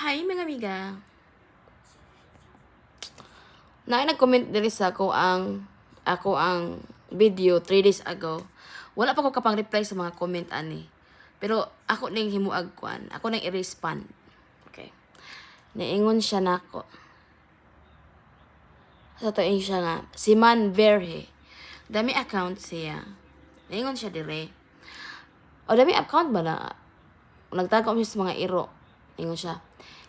Hi mga amiga. Nag-comment diri sa ako ang video 3 days ago. Wala pa ko kapang reply sa mga comment ani. Pero ako ning himuag kuan. Ako nang i-respond. Okay. Naingon siya nako. Sa to siya nga si Man Verhe. Dami account siya. Naingon siya dire. O dami account ba na? Nagtago siya sa mga iro. Naingon siya.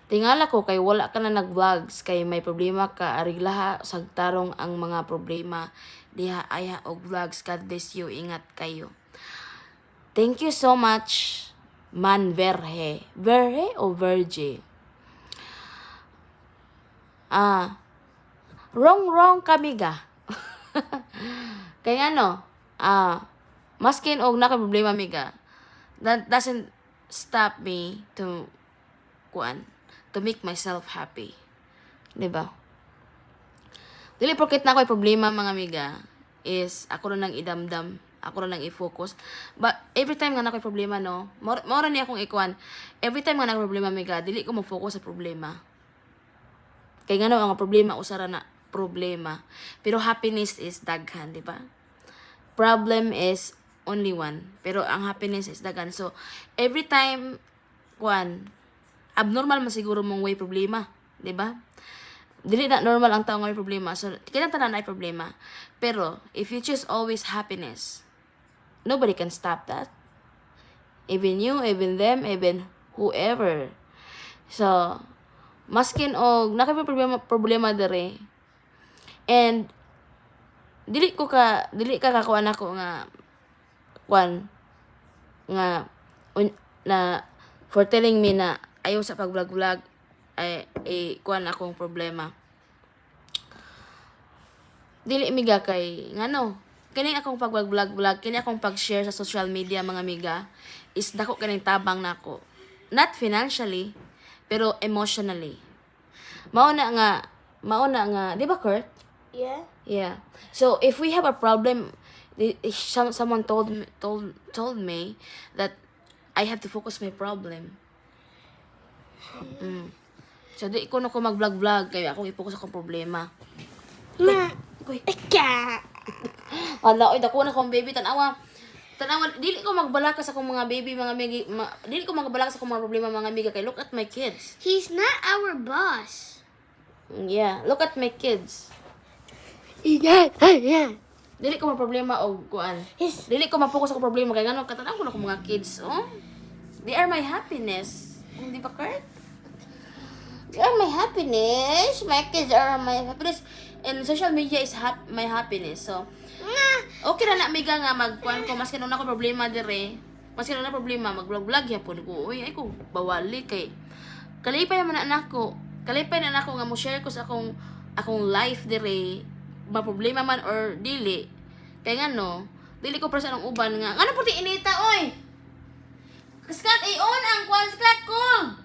Tingala ko kay wala ka na nag-vlogs kay may problema ka ariglaha sagtarong ang mga problema diha aya og vlogs. God bless you, ingat kayo. Thank you so much, Man Verhe. Verhe o Verge? Wrong kami ga. Kay maskin og na problema miga, that doesn't stop me to make myself happy. Diba? Dili porket na ako'y problema mga amiga is ako na nang idamdam, ako na nang i-focus. But every time nga na ako'y problema no, mora ni akong ikuan. Every time nga na ako'y problema amiga, dili ko mo-focus sa problema. Kay nga ang problema usara na problema. Pero happiness is daghan, di ba? Problem is only one, pero ang happiness is daghan. So every time abnormal man siguro mong way problema, di ba? Dili na normal ang tao nga may problema. So, kailan tanan ay problema. Pero, if you choose always happiness, nobody can stop that. Even you, even them, even whoever. So, maskin og nakay problema dere. And dili ka kakuan ako nga na for telling me na ayaw sa pag-vlog ay kuan akong problema. Dili miga kay ngano kini akong pag-vlog kini akong pag-share sa social media mga amiga is dako kaning tabang nako. Not financially pero emotionally. Mao na nga, di ba Kurt? Yeah. So if we have a problem, someone told me that I have to focus my problem. So, di ko na ko mag-vlog kaya ako i-focus akong problema. Uy. Ala, dako na kong baby. Tanawa, dili ko magbalaka sa akong mga baby, dili ko magbalaka sa akong mga problema, mga amiga. Kay look at my kids. He's not our boss. Yeah, look at my kids. Yeah. Dili ko problema o kuan. Dili ko ma-focus ako problema kay ngano katanaw ko na akong mga kids, oh. They are my happiness. Hindi ba, Kurt? They are my happiness. My kids are my happiness. And social media is my happiness. So, okay na amiga nga magkuan ko. Maski na ako problema dire. Maski na problema, mag-vlog yapon ko. Uy, ay ko bawali kay. Kalipay man na anak ko. Kalipay na anak ko nga mo share ko sa akong life dire. Ba problema man or dili. Kay ngano, dili ko para sa anong uban nga. Ngano puti inita oy. Skat on ang kuan skat cool.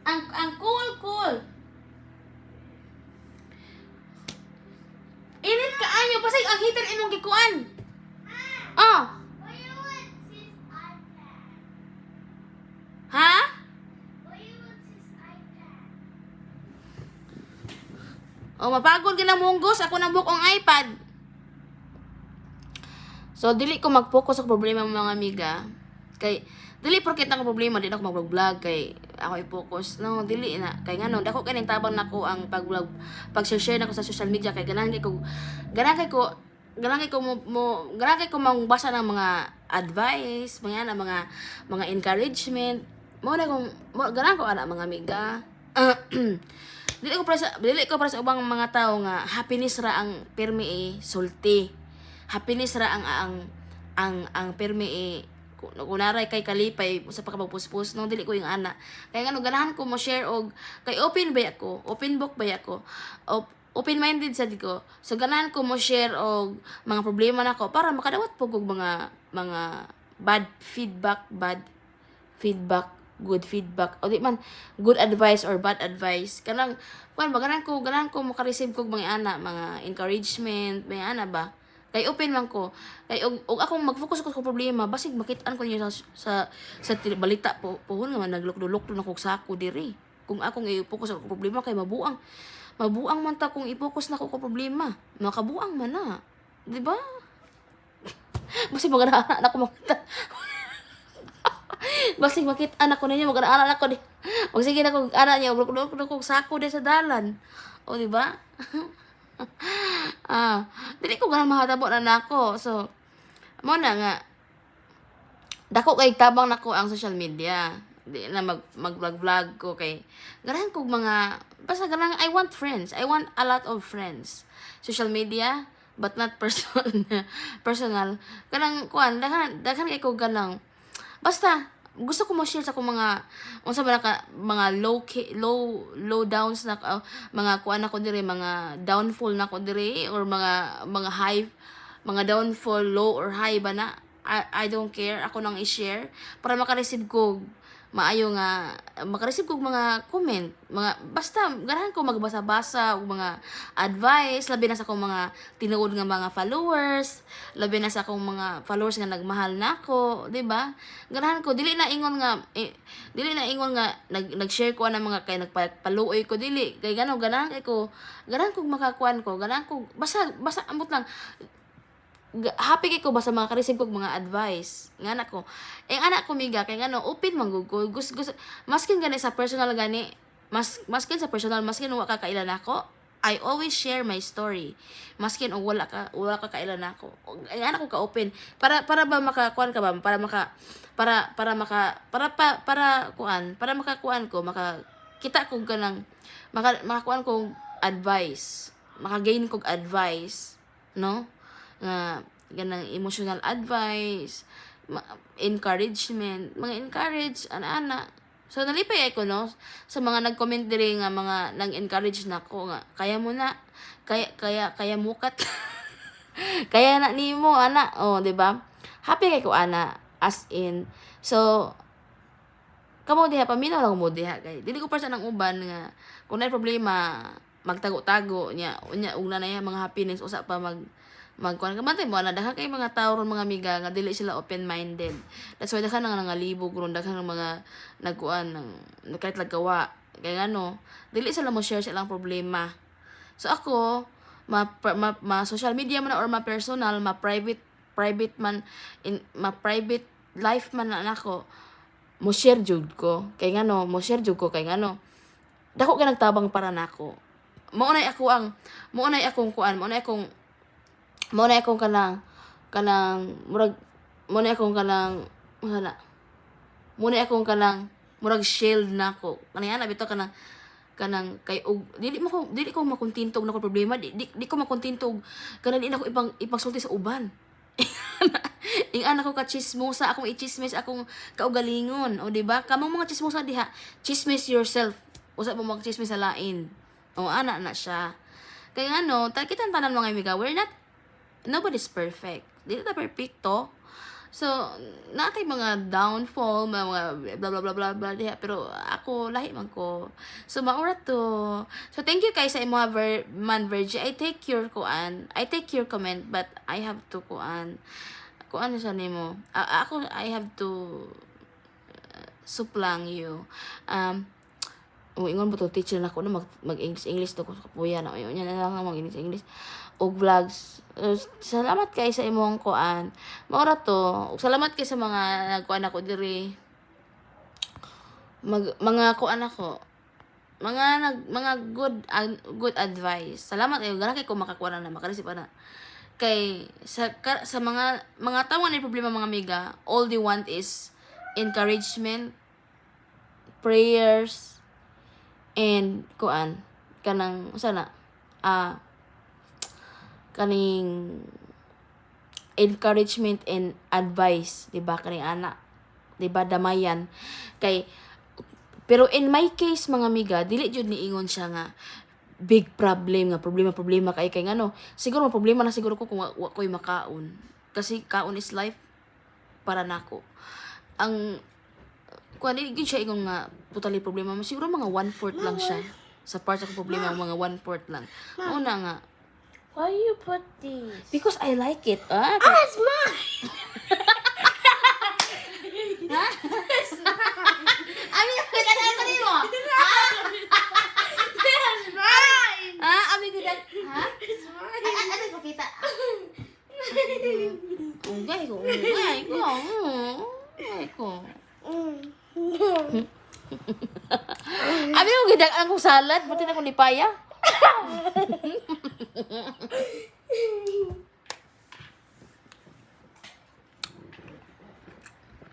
Ang cool. Init ka ayo pasay ang heater imong gikuan. Oh. Ha? Oh, mapagod ka na munggos ako nang book ang iPad. So dili ko mag-focus sa problema mga amiga. Kay dili porket ako problema di na ako mag-vlog kay ako i-focus. No, dili na. Kay ngano, dako kaning tabang nako ang pag-vlog, pag-share nako sa social media kay ganang kay ko magbasa ng mga advice, mga encouragement. Ganang ko ana mga amiga. Dili ko para sa ubang mga tao nga happiness ra ang permi sulti. Happiness ra ang permi kunaray kay kalipay sa pagkapuspos no dili ko yung ana kay ngano ganahan ko mo share og kay open book ba ako open minded sad ko so ganahan ko mo share og mga problema nako para makadawat pug og mga bad feedback good feedback o di man good advice or bad advice kanang ganahan ko maka-receive kog mga ana mga encouragement mga ana ba. Kay open man ko. Kay og akong mag-focus ko sa problema, basig makit-an ko niyo sa balita pohon nga naglukdo-lukdo na kog sako diri. kung akong i-focus ako problema kay mabuang man ta kung i-focus na ko problema. Makabuang man na. Di ba? Basta mag-anak na ko makita. Basta makita anak ko ninyo, mag-anak ko. O sige na kung anak niya, kung sako din sa dalan. O di ba? Dili ko ganang mahatabo na nako. So, mo na nga. Dako kay tabang nako ang social media. Di na mag-vlog ko kay ganahan kog mga basta ganang I want friends. I want a lot of friends. Social media but not personal. Kanang kuan daghan kay ko ganang basta gusto ko mo-share sa akong mga unsa ba mga low downs na mga kuan ako dire, mga downfall na ko dire or mga high, mga downfall low or high ba na I don't care, ako nang i-share para maka-receive ko maayo nga maka-receive kog mga comment, mga basta ganahan ko magbasa-basa og mga advice labi na sa akong mga tinuod nga mga followers, labi na sa akong mga followers nga nagmahal nako, di ba? Ganahan ko dili na ingon nga nag-share ko na mga kay nagpaluoy ko dili kay ganahan ko makakuan ko, ganahan ko basta ambot lang happy kay ko basta mga ka-receive kog mga advice nga anak ko anak ko miga kay ngano open man gud ko gusto maskin gani sa personal gani maskin sa personal maskin wa ka kailan ako I always share my story maskin og wala ka kailan ako ang anak ko ka open para ba makakuan ka ba para makakuan ko makakita ko ganang makakuan ko advice makagain kog advice no nga ganang emotional advice, encouragement, mga encourage ana. So nalipay ako no sa mga nag-comment diri nga mga nang-encourage nako nga kaya mo na kaya mukat. Kaya na nimo ana, oh di ba? Happy kay ko ana as in. So kamo diha paminaw lang mo diha kay dili ko pa sa nang uban nga kung may problema magtago-tago nya unya ug na mga happiness usa pa magkuan ka man mo na daghan kay mga tao ron mga amiga nga dili sila open minded. That's why daghan nga nangalibog ron daghan ng mga nagkuan ng kahit lagawa kay ngano dili sila mo share silang problema. So ako ma social media man or ma personal ma private man in ma private life man na nako mo share jud ko kay ngano dako kay nagtabang para nako. Mao nay akong kuan mo na akong kanang murag shield nako kanina bitaw kanang kay og dili ko makontintog nako problema di ko makontintog kanang di nako ipagsulti sa uban. Ing anak ko ka chismosa akong i-chismis akong kaugalingon o di ba kamong mga chismosa diha chismis yourself usa mo mag-chismis sa lain o ana na siya kay ngano kita tanan mga amiga nobody's perfect. Dili ta perfecto. So, nakay mga downfall, mga blah blah blah blah blah diha, pero ako lahi man ko. So maura to. So thank you kay sa imo man Virgie. I take your comment but I have to kuan sa nimo. Ako I have to suplang you. Ingon mo to teacher na ko na mag English to ko kapuya na yun na lang mag English og vlogs. Salamat kay sa imong kuan. Maura to. Ug salamat kay sa mga nagkuan ako diri. Mga kuan ako. Mga good advice. Salamat ayo gana kay ko makakuan na makareceive na. Kay sa mga tawo na problema mga amiga, all they want is encouragement, prayers, and kuan kanang sana kaning encouragement and advice, di ba kaning anak, di ba damayan kay pero in my case mga amiga dili jud ni ingon siya nga big problema kay ngano siguro problema na siguro ko kung wa ko'y makaon kasi kaon is life para nako ang kuan di siya ingon nga totally problema siguro mga 1/4 lang siya sa part sa problema mga 1/4 lang una nga why you put these? Because I like it. It's mine. Ano yung mo? Abi ko gidak kong salad, buti na kong lipaya.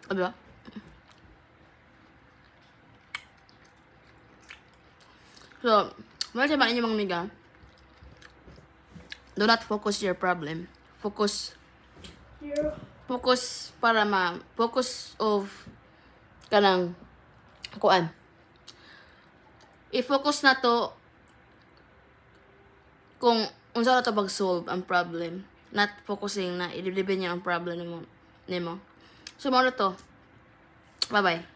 Abi ba? So, wala siya ba inyo mga miga? Do not focus your problem. Focus para focus of kanang kuan. I-focus na to kung unsa na to mag-solve ang problem. Not focusing na i-deliver niya ang problem nimo. So, mo na to. Bye-bye.